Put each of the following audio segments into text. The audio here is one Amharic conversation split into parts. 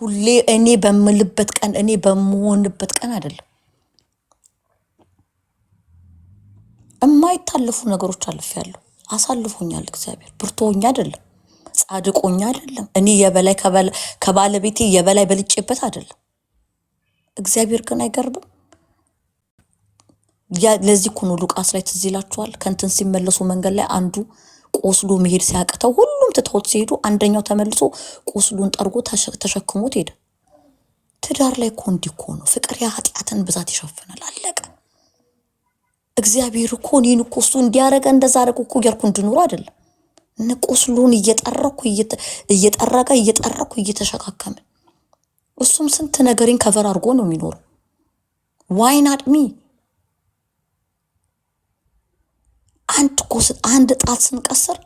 ሁሌ እኔ በምልበት ቀን እኔ በመሆንበት ቀን አይደለም። የማይታለፉ ነገሮች አልፌያለሁ። አሳልፎኛል እግዚአብሔር። ብርቶኛ አይደለም፣ ጻድቆኛ አይደለም። እኔ የበላይ ከባለቤቴ የበላይ በልጬበት አይደለም። እግዚአብሔር ግን አይገርምም። ለዚህ እኮ ነው ሉቃስ ላይ ትዝ ይላችኋል። ከእንትን ሲመለሱ መንገድ ላይ አንዱ ቆስሎ መሄድ ሲያቅተው ሁሉም ትተውት ሲሄዱ አንደኛው ተመልሶ ቆስሉን ጠርጎ ተሸክሞት ሄደ። ትዳር ላይ እኮ እንዲህ እኮ ነው። ፍቅር የኃጢአትን ብዛት ይሸፍናል። አለቀ። እግዚአብሔር እኮ እኔን እኮ እሱ እንዲያረገ እንደዛ አረገ እኮ እያልኩ እንድኖር አይደለም። ቆስሉን እየጠረኩ እየተሸካከመ እሱም ስንት ነገሬን ከቨር አድርጎ ነው የሚኖረው። ዋይ ናት ሚ አንድ ጣት ስንቀስር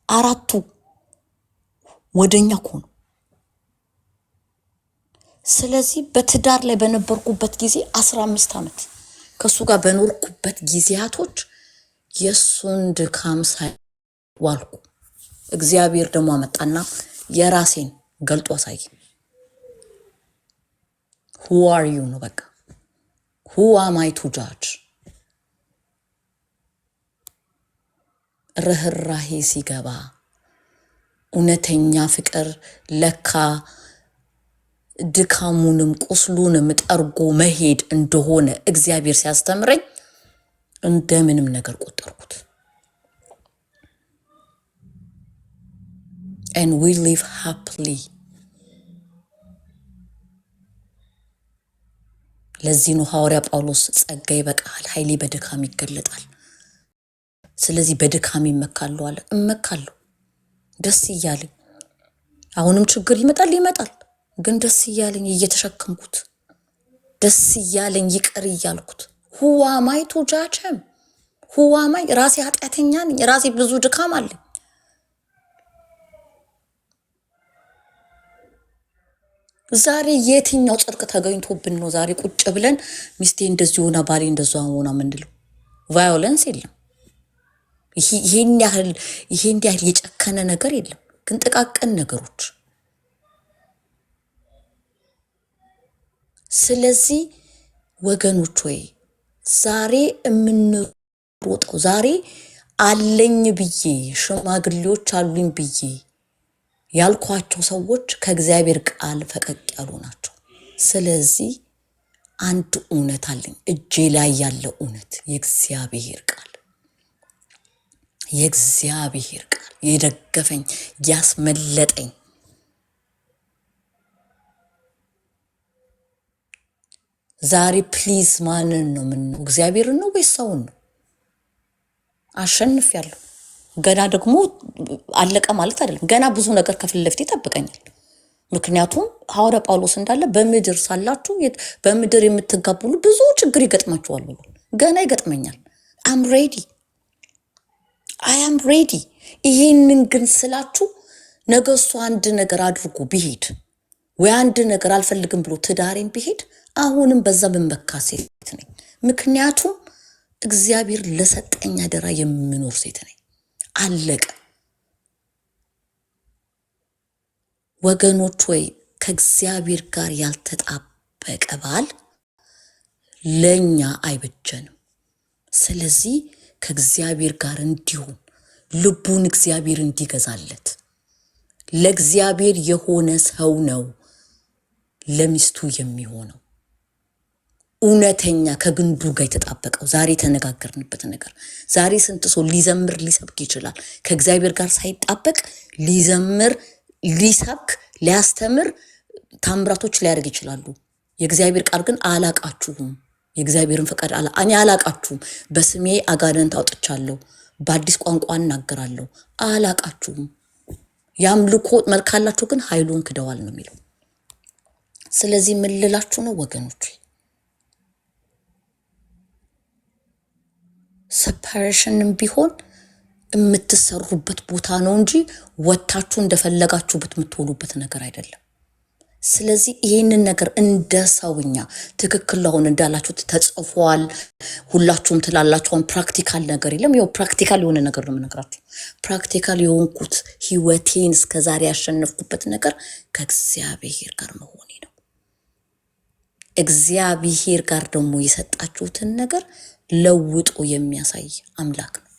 አራቱ ወደኛ እኮ ነው። ስለዚህ በትዳር ላይ በነበርኩበት ጊዜ 15 ዓመት ከሱ ጋር በኖርኩበት ጊዜያቶች የሱን ድካም ሳይዋልኩ እግዚአብሔር ደግሞ አመጣና የራሴን ገልጦ አሳይ። who are you ነው በቃ who am I to judge? ርህራሄ ሲገባ እውነተኛ ፍቅር ለካ ድካሙንም ቁስሉንም ጠርጎ መሄድ እንደሆነ እግዚአብሔር ሲያስተምረኝ እንደምንም ነገር ቆጠርኩት። and we live happily። ለዚህ ነው ሐዋርያ ጳውሎስ ጸጋ ይበቃል፣ ኃይሌ በድካም ይገለጣል። ስለዚህ በድካም ይመካለሁ አለ። እመካለሁ ደስ እያለኝ። አሁንም ችግር ይመጣል፣ ግን ደስ እያለኝ እየተሸከምኩት፣ ደስ እያለኝ ይቅር እያልኩት። who am I to judge him? who am I? ራሴ ኃጢአተኛ ነኝ፣ ራሴ ብዙ ድካም አለኝ። ዛሬ የትኛው ጽድቅ ተገኝቶብን ነው ዛሬ ቁጭ ብለን ሚስቴ እንደዚህ ሆና ባሌ እንደዛ ሆና ምንድነው? ቫዮለንስ የለም። ይሄን ያህል የጨከነ ነገር የለም። ግን ጥቃቅን ነገሮች። ስለዚህ ወገኖች ወይ ዛሬ የምንሮጠው ዛሬ አለኝ ብዬ ሽማግሌዎች አሉኝ ብዬ ያልኳቸው ሰዎች ከእግዚአብሔር ቃል ፈቀቅ ያሉ ናቸው። ስለዚህ አንድ እውነት አለኝ እጄ ላይ ያለ እውነት የእግዚአብሔር ቃል የደገፈኝ ያስመለጠኝ። ዛሬ ፕሊዝ ማንን ነው የምንለው? እግዚአብሔርን ነው ወይስ ሰውን ነው? አሸንፊያለሁ። ገና ደግሞ አለቀ ማለት አይደለም። ገና ብዙ ነገር ከፊት ለፊት ይጠብቀኛል። ምክንያቱም ሐዋርያ ጳውሎስ እንዳለ በምድር ሳላችሁ በምድር የምትጋቡሉ ብዙ ችግር ይገጥማችኋል ብሎ ገና ይገጥመኛል። I am ready። ይሄንን ግን ስላችሁ ነገ እሱ አንድ ነገር አድርጎ ቢሄድ ወይ አንድ ነገር አልፈልግም ብሎ ትዳሬን ቢሄድ አሁንም በዛ በመካ ሴት ነኝ። ምክንያቱም እግዚአብሔር ለሰጠኝ አደራ የምኖር ሴት ነኝ። አለቀ። ወገኖች ወይ ከእግዚአብሔር ጋር ያልተጣበቀ ባል ለኛ አይበጀንም። ስለዚህ ከእግዚአብሔር ጋር እንዲሆን ልቡን እግዚአብሔር እንዲገዛለት ለእግዚአብሔር የሆነ ሰው ነው ለሚስቱ የሚሆነው። እውነተኛ ከግንዱ ጋር የተጣበቀው ዛሬ ተነጋገርንበት ነገር። ዛሬ ስንት ሰው ሊዘምር ሊሰብክ ይችላል። ከእግዚአብሔር ጋር ሳይጣበቅ ሊዘምር ሊሰብክ ሊያስተምር ታምራቶች ሊያደርግ ይችላሉ። የእግዚአብሔር ቃል ግን አላቃችሁም፣ የእግዚአብሔርን ፈቃድ እኔ አላቃችሁም፣ በስሜ አጋንንት አውጥቻለሁ፣ በአዲስ ቋንቋ እናገራለሁ፣ አላቃችሁም። ያምልኮ መልካላችሁ ግን ኃይሉን ክደዋል ነው የሚለው። ስለዚህ ምን ልላችሁ ነው ወገኖች? ሰፐሬሽንም ቢሆን የምትሰሩበት ቦታ ነው እንጂ ወታችሁ እንደፈለጋችሁበት የምትሆኑበት ነገር አይደለም። ስለዚህ ይሄንን ነገር እንደ ሰውኛ ትክክል ለሆነ እንዳላችሁት ተጽፏል ሁላችሁም ትላላችሁ። ፕራክቲካል ነገር የለም። ያው ፕራክቲካል የሆነ ነገር ነው የምነግራችሁ። ፕራክቲካል የሆንኩት ህይወቴን እስከዛሬ ያሸነፍኩበት ነገር ከእግዚአብሔር ጋር መሆኔ እግዚአብሔር ጋር ደግሞ የሰጣችሁትን ነገር ለውጦ የሚያሳይ አምላክ ነው።